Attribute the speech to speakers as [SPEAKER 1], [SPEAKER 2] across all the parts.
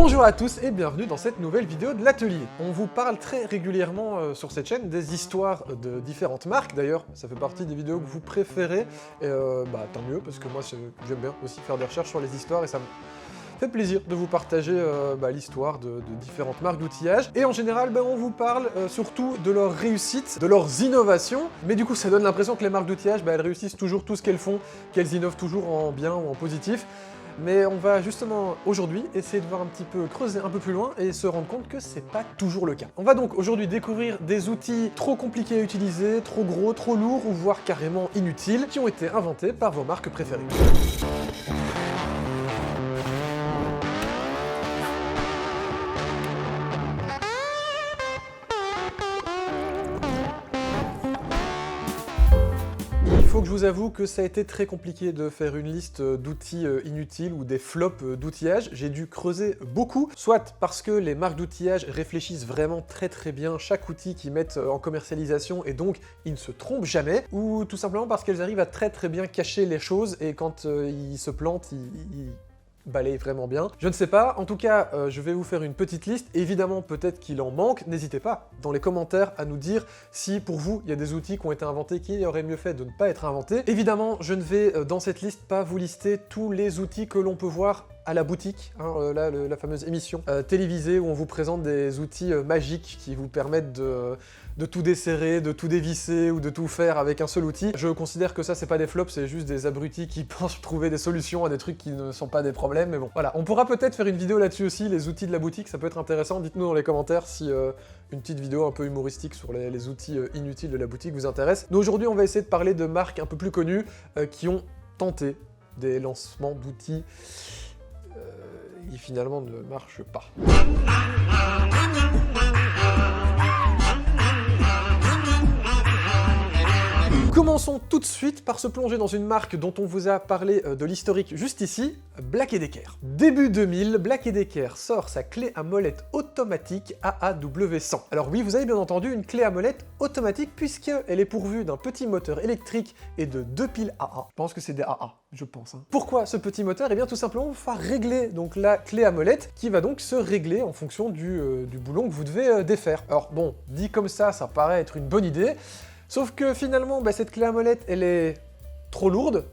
[SPEAKER 1] Bonjour à tous et bienvenue dans cette nouvelle vidéo de l'atelier. On vous parle très régulièrement sur cette chaîne des histoires de différentes marques. D'ailleurs, ça fait partie des vidéos que vous préférez. Et tant mieux, parce que moi j'aime bien aussi faire des recherches sur les histoires et ça me fait plaisir de vous partager l'histoire de différentes marques d'outillage. Et en général, on vous parle surtout de leur réussite, de leurs innovations. Mais du coup, ça donne l'impression que les marques d'outillage, elles réussissent toujours tout ce qu'elles font, qu'elles innovent toujours en bien ou en positif. Mais on va justement aujourd'hui essayer de voir un petit peu, creuser un peu plus loin et se rendre compte que c'est pas toujours le cas. On va donc aujourd'hui découvrir des outils trop compliqués à utiliser, trop gros, trop lourds ou voire carrément inutiles qui ont été inventés par vos marques préférées. Il faut que je vous avoue que ça a été très compliqué de faire une liste d'outils inutiles ou des flops d'outillage. J'ai dû creuser beaucoup, soit parce que les marques d'outillage réfléchissent vraiment très bien chaque outil qu'ils mettent en commercialisation et donc ils ne se trompent jamais, ou tout simplement parce qu'elles arrivent à très bien cacher les choses et quand ils se plantent, ils balaye vraiment bien. Je ne sais pas, en tout cas, je vais vous faire une petite liste. Évidemment, peut-être qu'il en manque. N'hésitez pas dans les commentaires à nous dire si pour vous, il y a des outils qui ont été inventés qui auraient mieux fait de ne pas être inventés. Évidemment, je ne vais dans cette liste pas vous lister tous les outils que l'on peut voir à la boutique, la fameuse émission télévisée où on vous présente des outils magiques qui vous permettent de tout desserrer, de tout dévisser ou de tout faire avec un seul outil. Je considère que ça, c'est pas des flops, c'est juste des abrutis qui pensent trouver des solutions à des trucs qui ne sont pas des problèmes, mais bon. Voilà, on pourra peut-être faire une vidéo là-dessus aussi, les outils de la boutique, ça peut être intéressant. Dites-nous dans les commentaires si une petite vidéo un peu humoristique sur les outils inutiles de la boutique vous intéresse. Nous, aujourd'hui, on va essayer de parler de marques un peu plus connues qui ont tenté des lancements d'outils qui finalement ne marchent pas. Commençons tout de suite par se plonger dans une marque dont on vous a parlé de l'historique juste ici, Black & Decker. Début 2000, Black & Decker sort sa clé à molette automatique AAW100. Alors oui, vous avez bien entendu une clé à molette automatique puisqu'elle est pourvue d'un petit moteur électrique et de 2 piles AA. Je pense que c'est des AA, je pense. Pourquoi ce petit moteur? Eh bien tout simplement pour pouvoir régler donc la clé à molette qui va donc se régler en fonction du boulon que vous devez défaire. Alors bon, dit comme ça paraît être une bonne idée. Sauf que finalement, cette clé à molette, elle est trop lourde,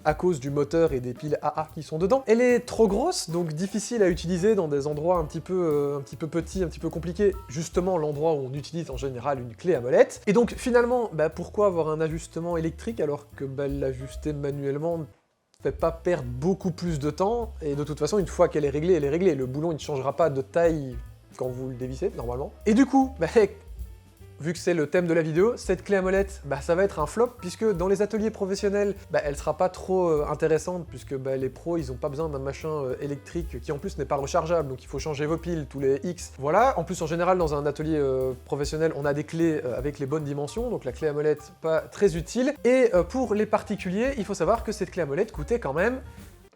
[SPEAKER 1] à cause du moteur et des piles AA qui sont dedans. Elle est trop grosse, donc difficile à utiliser dans des endroits un petit peu petits, un petit peu compliqués, justement l'endroit où on utilise en général une clé à molette. Et donc finalement, pourquoi avoir un ajustement électrique alors que l'ajuster manuellement ne fait pas perdre beaucoup plus de temps, et de toute façon, une fois qu'elle est réglée, elle est réglée. Le boulon, il ne changera pas de taille quand vous le dévissez, normalement. Et du coup, vu que c'est le thème de la vidéo, cette clé à molette, ça va être un flop, puisque dans les ateliers professionnels, elle sera pas trop intéressante, puisque les pros, ils ont pas besoin d'un machin électrique qui en plus n'est pas rechargeable, donc il faut changer vos piles tous les X. Voilà, en plus en général, dans un atelier professionnel, on a des clés avec les bonnes dimensions, donc la clé à molette, pas très utile. Et pour les particuliers, il faut savoir que cette clé à molette coûtait quand même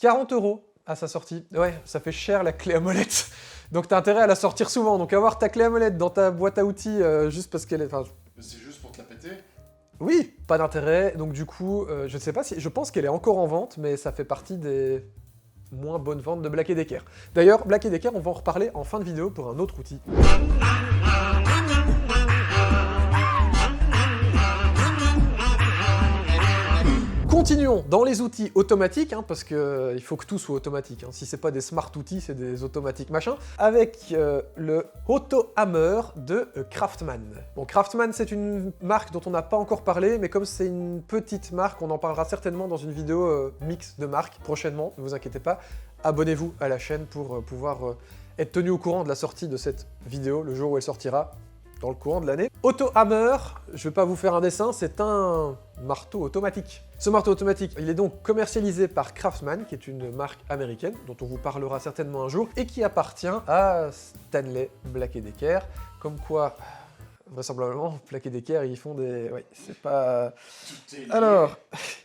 [SPEAKER 1] 40 € à sa sortie. Ouais, ça fait cher la clé à molette. Donc t'as intérêt à la sortir souvent, donc avoir ta clé à molette dans ta boîte à outils juste parce qu'elle est...
[SPEAKER 2] C'est juste pour te la péter?
[SPEAKER 1] Oui, pas d'intérêt, donc du coup, je ne sais pas si... Je pense qu'elle est encore en vente, mais ça fait partie des moins bonnes ventes de Black & Decker. D'ailleurs, Black & Decker, on va en reparler en fin de vidéo pour un autre outil. Continuons dans les outils automatiques, parce qu'il faut que tout soit automatique. Si c'est pas des smart outils, c'est des automatiques machin. Avec le Auto Hammer de Craftsman. Bon, Craftsman, c'est une marque dont on n'a pas encore parlé, mais comme c'est une petite marque, on en parlera certainement dans une vidéo mix de marques prochainement, ne vous inquiétez pas. Abonnez-vous à la chaîne pour pouvoir être tenu au courant de la sortie de cette vidéo, le jour où elle sortira, dans le courant de l'année. Auto Hammer, je vais pas vous faire un dessin, c'est un marteau automatique. Ce marteau automatique, il est donc commercialisé par Craftsman, qui est une marque américaine, dont on vous parlera certainement un jour, et qui appartient à Stanley Black & Decker, comme quoi... Vraisemblablement, Black & Decker, ils font des... Oui, c'est pas... Alors,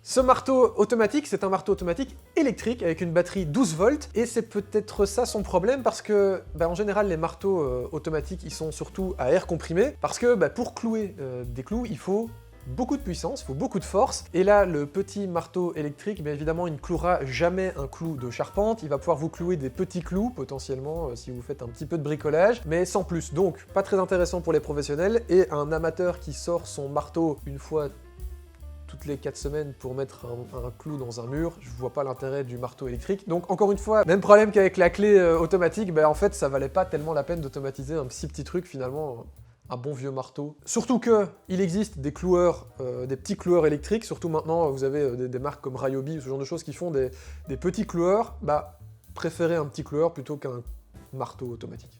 [SPEAKER 1] ce marteau automatique, c'est un marteau automatique électrique avec une batterie 12 volts, et c'est peut-être ça son problème, parce que, en général, les marteaux automatiques, ils sont surtout à air comprimé, parce que pour clouer des clous, il faut beaucoup de puissance, il faut beaucoup de force, et là, le petit marteau électrique, bien évidemment, il ne clouera jamais un clou de charpente, il va pouvoir vous clouer des petits clous, potentiellement, si vous faites un petit peu de bricolage, mais sans plus. Donc, pas très intéressant pour les professionnels, et un amateur qui sort son marteau une fois toutes les 4 semaines pour mettre un clou dans un mur, je vois pas l'intérêt du marteau électrique. Donc encore une fois, même problème qu'avec la clé automatique, en fait ça valait pas tellement la peine d'automatiser un si petit truc finalement, un bon vieux marteau. Surtout que il existe des cloueurs, des petits cloueurs électriques, surtout maintenant vous avez des marques comme Ryobi ou ce genre de choses qui font des petits cloueurs, préférez un petit cloueur plutôt qu'un marteau automatique.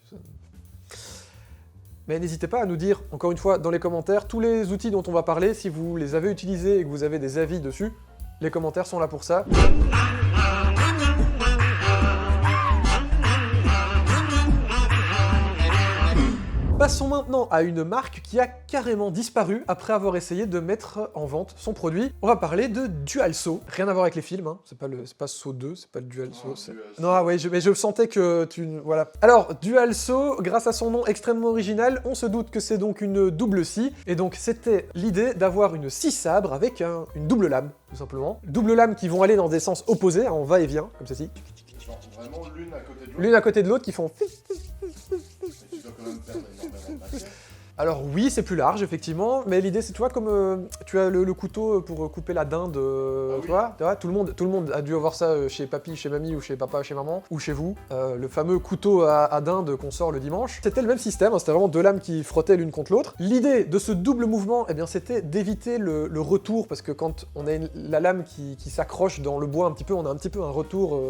[SPEAKER 1] Mais n'hésitez pas à nous dire, encore une fois, dans les commentaires, tous les outils dont on va parler, si vous les avez utilisés et que vous avez des avis dessus, les commentaires sont là pour ça. Passons maintenant à une marque qui a carrément disparu après avoir essayé de mettre en vente son produit. On va parler de Dualsaut. Rien à voir avec les films, hein. C'est pas Saut 2, c'est pas le Dualsaut. Non, ouais, mais je sentais que tu... Voilà. Alors, Dualsaut, grâce à son nom extrêmement original, on se doute que c'est donc une double scie. Et donc, c'était l'idée d'avoir une scie sabre avec une double lame, tout simplement. Double lame qui vont aller dans des sens opposés, hein, en va-et-vient, comme ceci.
[SPEAKER 2] Genre vraiment l'une à côté de l'autre.
[SPEAKER 1] L'une à côté de l'autre qui font...
[SPEAKER 2] Mais tu dois quand même perdre énormément de matière.
[SPEAKER 1] Alors oui, c'est plus large, effectivement, mais l'idée c'est, tu vois, comme tu as le couteau pour couper la dinde, tu vois, tout le monde a dû avoir ça chez papy, chez mamie, ou chez papa, chez maman, ou chez vous, le fameux couteau à dinde qu'on sort le dimanche. C'était le même système, hein, c'était vraiment deux lames qui frottaient l'une contre l'autre. L'idée de ce double mouvement, eh bien, c'était d'éviter le retour, parce que quand on a la lame qui s'accroche dans le bois un petit peu, on a un petit peu un retour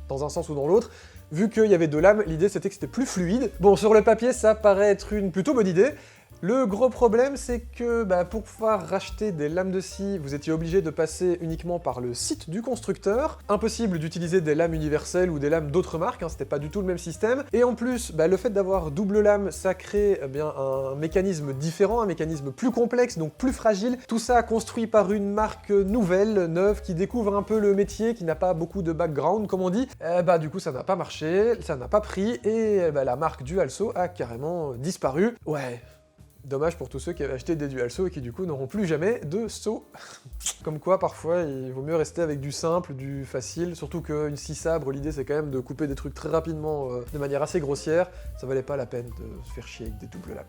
[SPEAKER 1] dans un sens ou dans l'autre. Vu qu'il y avait deux lames, l'idée c'était que c'était plus fluide. Bon, sur le papier, ça paraît être une plutôt bonne idée. Le gros problème, c'est que pour pouvoir racheter des lames de scie, vous étiez obligé de passer uniquement par le site du constructeur. Impossible d'utiliser des lames universelles ou des lames d'autres marques, hein, c'était pas du tout le même système. Et en plus, le fait d'avoir double lame, ça crée un mécanisme différent, un mécanisme plus complexe, donc plus fragile. Tout ça construit par une marque nouvelle, neuve, qui découvre un peu le métier, qui n'a pas beaucoup de background, comme on dit. Du coup, ça n'a pas marché, ça n'a pas pris, et la marque Dualsaut a carrément disparu. Ouais. Dommage pour tous ceux qui avaient acheté des Dualsaut et qui du coup n'auront plus jamais de saut. Comme quoi, parfois, il vaut mieux rester avec du simple, du facile, surtout qu'une scie sabre, l'idée c'est quand même de couper des trucs très rapidement, de manière assez grossière. Ça valait pas la peine de se faire chier avec des doubles lames.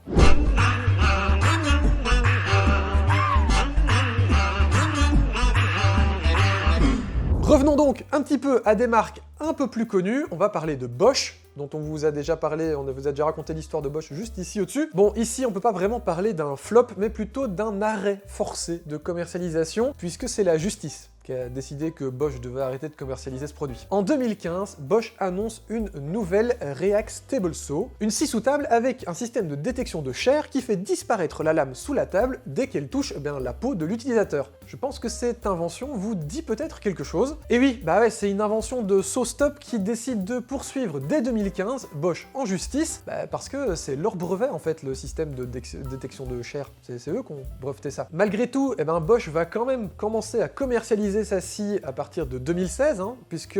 [SPEAKER 1] Revenons donc un petit peu à des marques un peu plus connues. On va parler de Bosch, dont on vous a déjà parlé, on vous a déjà raconté l'histoire de Bosch juste ici au-dessus. Bon, ici, on peut pas vraiment parler d'un flop, mais plutôt d'un arrêt forcé de commercialisation, puisque c'est la justice qui a décidé que Bosch devait arrêter de commercialiser ce produit. En 2015, Bosch annonce une nouvelle Reax Table Saw, une scie sous table avec un système de détection de chair qui fait disparaître la lame sous la table dès qu'elle touche la peau de l'utilisateur. Je pense que cette invention vous dit peut-être quelque chose. Et oui, c'est une invention de SawStop qui décide de poursuivre dès 2015 Bosch en justice, parce que c'est leur brevet en fait, le système de détection de chair. C'est eux qui ont breveté ça. Malgré tout, Bosch va quand même commencer à commercialiser sa scie à partir de 2016, hein, puisque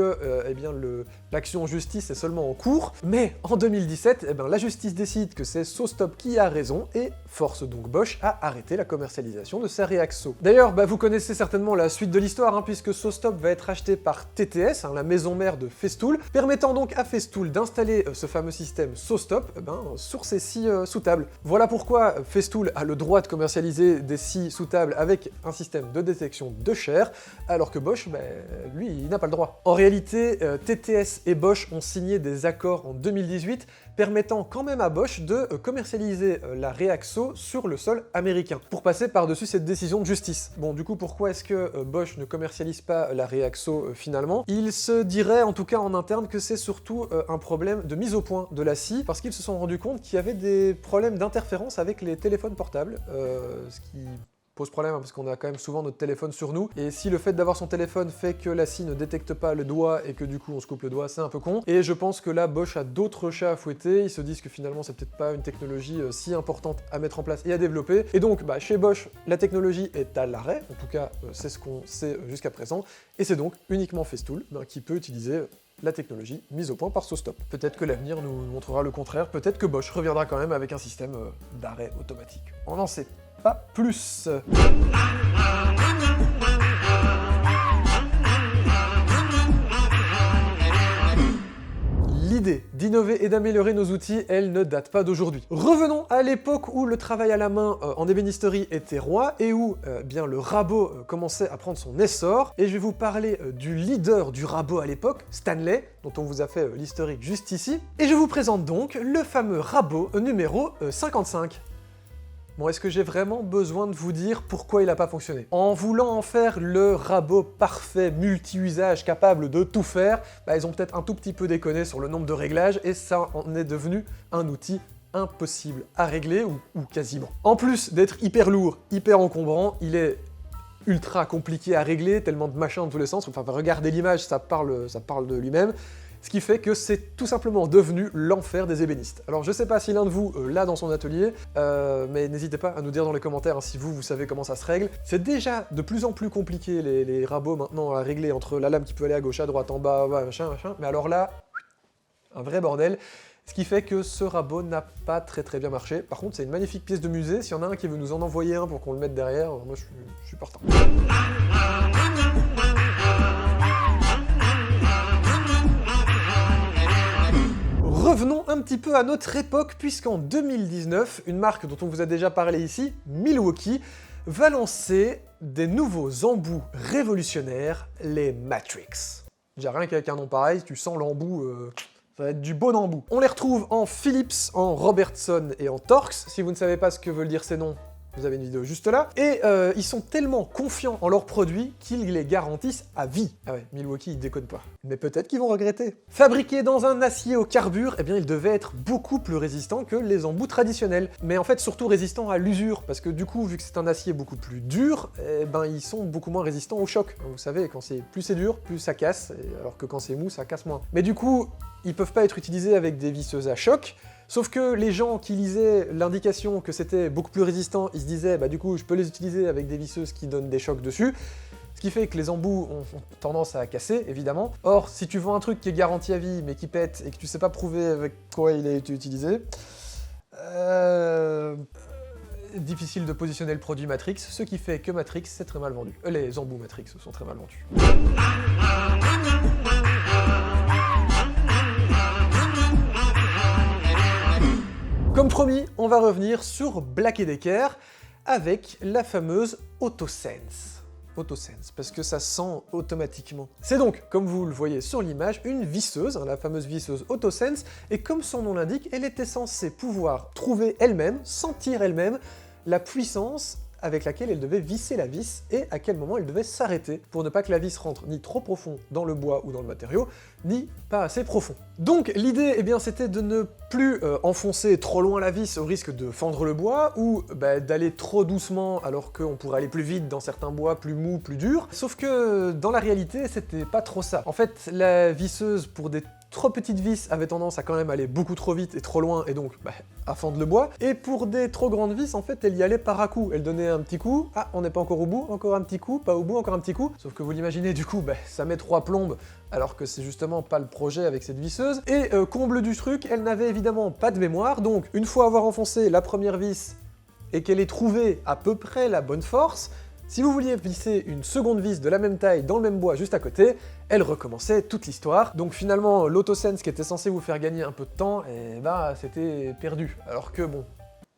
[SPEAKER 1] l'action en justice est seulement en cours, mais en 2017, la justice décide que c'est SawStop qui a raison et force donc Bosch à arrêter la commercialisation de sa Reax Saw. D'ailleurs, vous connaissez certainement la suite de l'histoire, hein, puisque SawStop va être acheté par TTS, la maison mère de Festool, permettant donc à Festool d'installer ce fameux système SawStop sur ses scies sous table. Voilà pourquoi Festool a le droit de commercialiser des scies sous table avec un système de détection de chair, alors que Bosch, lui, il n'a pas le droit. En réalité, TTS et Bosch ont signé des accords en 2018 permettant quand même à Bosch de commercialiser la Reax Saw sur le sol américain, pour passer par-dessus cette décision de justice. Bon, du coup, pourquoi est-ce que Bosch ne commercialise pas la Reax Saw finalement? Il se dirait, en tout cas en interne, que c'est surtout un problème de mise au point de la scie, parce qu'ils se sont rendus compte qu'il y avait des problèmes d'interférence avec les téléphones portables, ce qui pose problème, hein, parce qu'on a quand même souvent notre téléphone sur nous, et si le fait d'avoir son téléphone fait que la scie ne détecte pas le doigt et que du coup on se coupe le doigt, c'est un peu con. Et je pense que là, Bosch a d'autres chats à fouetter, ils se disent que finalement c'est peut-être pas une technologie si importante à mettre en place et à développer, et donc chez Bosch, la technologie est à l'arrêt, en tout cas c'est ce qu'on sait jusqu'à présent, et c'est donc uniquement Festool qui peut utiliser la technologie mise au point par SawStop. Peut-être que l'avenir nous montrera le contraire, peut-être que Bosch reviendra quand même avec un système d'arrêt automatique. On en sait pas plus. L'idée d'innover et d'améliorer nos outils, elle ne date pas d'aujourd'hui. Revenons à l'époque où le travail à la main en ébénisterie était roi et où bien le rabot commençait à prendre son essor. Et je vais vous parler du leader du rabot à l'époque, Stanley, dont on vous a fait l'historique juste ici. Et je vous présente donc le fameux rabot numéro 55. Bon, est-ce que j'ai vraiment besoin de vous dire pourquoi il n'a pas fonctionné? En voulant en faire le rabot parfait, multi-usage, capable de tout faire, bah, ils ont peut-être un tout petit peu déconné sur le nombre de réglages et ça en est devenu un outil impossible à régler ou quasiment. En plus d'être hyper lourd, hyper encombrant, il est ultra compliqué à régler, tellement de machins dans tous les sens. Enfin, regardez l'image, ça parle de lui-même. Ce qui fait que c'est tout simplement devenu l'enfer des ébénistes. Alors je sais pas si l'un de vous l'a dans son atelier, mais n'hésitez pas à nous dire dans les commentaires si vous savez comment ça se règle. C'est déjà de plus en plus compliqué les rabots maintenant à régler entre la lame qui peut aller à gauche, à droite, en bas, machin, mais alors là, un vrai bordel. Ce qui fait que ce rabot n'a pas très bien marché. Par contre, c'est une magnifique pièce de musée. S'il y en a un qui veut nous en envoyer un pour qu'on le mette derrière, moi je suis partant. Revenons un petit peu à notre époque, puisqu'en 2019, une marque dont on vous a déjà parlé ici, Milwaukee, va lancer des nouveaux embouts révolutionnaires, les Matrix. Déjà rien qu'avec un nom pareil, tu sens l'embout, ça va être du bon embout. On les retrouve en Philips, en Robertson et en Torx. Si vous ne savez pas ce que veulent dire ces noms, vous avez une vidéo juste là. Et ils sont tellement confiants en leurs produits qu'ils les garantissent à vie. Ah ouais, Milwaukee, ils déconnent pas. Mais peut-être qu'ils vont regretter. Fabriqués dans un acier au carbure, eh bien, ils devaient être beaucoup plus résistants que les embouts traditionnels. Mais en fait, surtout résistants à l'usure, parce que du coup, vu que c'est un acier beaucoup plus dur, eh ben, ils sont beaucoup moins résistants au choc. Vous savez, quand plus c'est dur, plus ça casse, alors que quand c'est mou, ça casse moins. Mais du coup, ils peuvent pas être utilisés avec des visseuses à choc. Sauf que les gens qui lisaient l'indication que c'était beaucoup plus résistant, ils se disaient, bah du coup, je peux les utiliser avec des visseuses qui donnent des chocs dessus, ce qui fait que les embouts ont tendance à casser, évidemment. Or, si tu vends un truc qui est garanti à vie, mais qui pète, et que tu sais pas prouver avec quoi il a été utilisé, difficile de positionner le produit Matrix, ce qui fait que Matrix, c'est très mal vendu. Les embouts Matrix sont très mal vendus. Comme promis, on va revenir sur Black & Decker avec la fameuse AutoSense. AutoSense, parce que ça sent automatiquement. C'est donc, comme vous le voyez sur l'image, une visseuse, la fameuse visseuse AutoSense, et comme son nom l'indique, elle était censée pouvoir trouver elle-même, sentir elle-même, la puissance avec laquelle elle devait visser la vis et à quel moment elle devait s'arrêter pour ne pas que la vis rentre ni trop profond dans le bois ou dans le matériau, ni pas assez profond. Donc l'idée, eh bien, c'était de ne plus enfoncer trop loin la vis au risque de fendre le bois, ou d'aller trop doucement alors qu'on pourrait aller plus vite dans certains bois plus mous, plus durs. Sauf que dans la réalité, c'était pas trop ça. En fait, la visseuse, pour des trop petites vis, avait tendance à quand même aller beaucoup trop vite et trop loin, et donc à fendre le bois. Et pour des trop grandes vis, en fait, elle y allait par à coup. Elle donnait un petit coup, ah, on n'est pas encore au bout, encore un petit coup, pas au bout, encore un petit coup. Sauf que vous l'imaginez, du coup, ça met 3 plombes, alors que c'est justement pas le projet avec cette visseuse. Et comble du truc, elle n'avait évidemment pas de mémoire, donc une fois avoir enfoncé la première vis et qu'elle ait trouvé à peu près la bonne force, si vous vouliez visser une seconde vis de la même taille dans le même bois juste à côté, elle recommençait toute l'histoire. Donc finalement, l'AutoSense qui était censé vous faire gagner un peu de temps, c'était perdu. Alors que bon,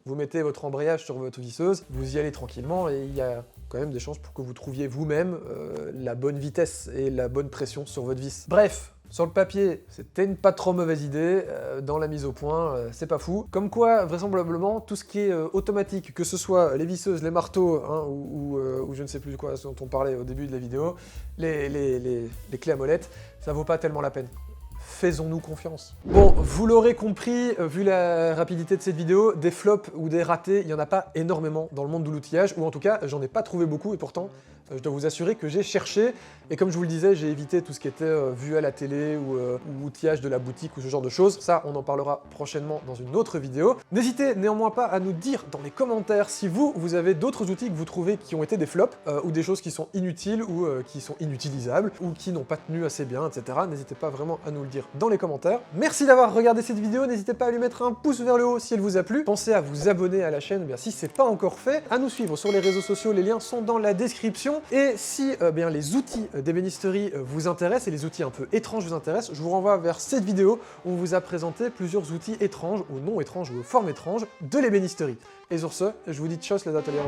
[SPEAKER 1] vous mettez votre embrayage sur votre visseuse, vous y allez tranquillement et il y a quand même des chances pour que vous trouviez vous-même la bonne vitesse et la bonne pression sur votre vis. Bref, sur le papier, c'était une pas trop mauvaise idée, dans la mise au point, c'est pas fou. Comme quoi, vraisemblablement, tout ce qui est automatique, que ce soit les visseuses, les marteaux, hein, ou je ne sais plus quoi dont on parlait au début de la vidéo, les clés à molette, ça vaut pas tellement la peine. Faisons-nous confiance. Bon, vous l'aurez compris, vu la rapidité de cette vidéo, des flops ou des ratés, il n'y en a pas énormément dans le monde de l'outillage, ou en tout cas, j'en ai pas trouvé beaucoup, et pourtant, Je dois vous assurer que j'ai cherché, et comme je vous le disais, j'ai évité tout ce qui était vu à la télé ou outillage de la boutique ou ce genre de choses. Ça, on en parlera prochainement dans une autre vidéo. N'hésitez néanmoins pas à nous dire dans les commentaires si vous avez d'autres outils que vous trouvez qui ont été des flops, ou des choses qui sont inutiles, ou qui sont inutilisables, ou qui n'ont pas tenu assez bien, etc. N'hésitez pas vraiment à nous le dire dans les commentaires. Merci d'avoir regardé cette vidéo, n'hésitez pas à lui mettre un pouce vers le haut si elle vous a plu. Pensez à vous abonner à la chaîne, bien si c'est pas encore fait, à nous suivre sur les réseaux sociaux, les liens sont dans la description. Et si bien les outils d'ébénisterie vous intéressent, et les outils un peu étranges vous intéressent, je vous renvoie vers cette vidéo où on vous a présenté plusieurs outils étranges, ou non étranges, ou aux formes étranges, de l'ébénisterie. Et sur ce, je vous dis tchuss les ateliers.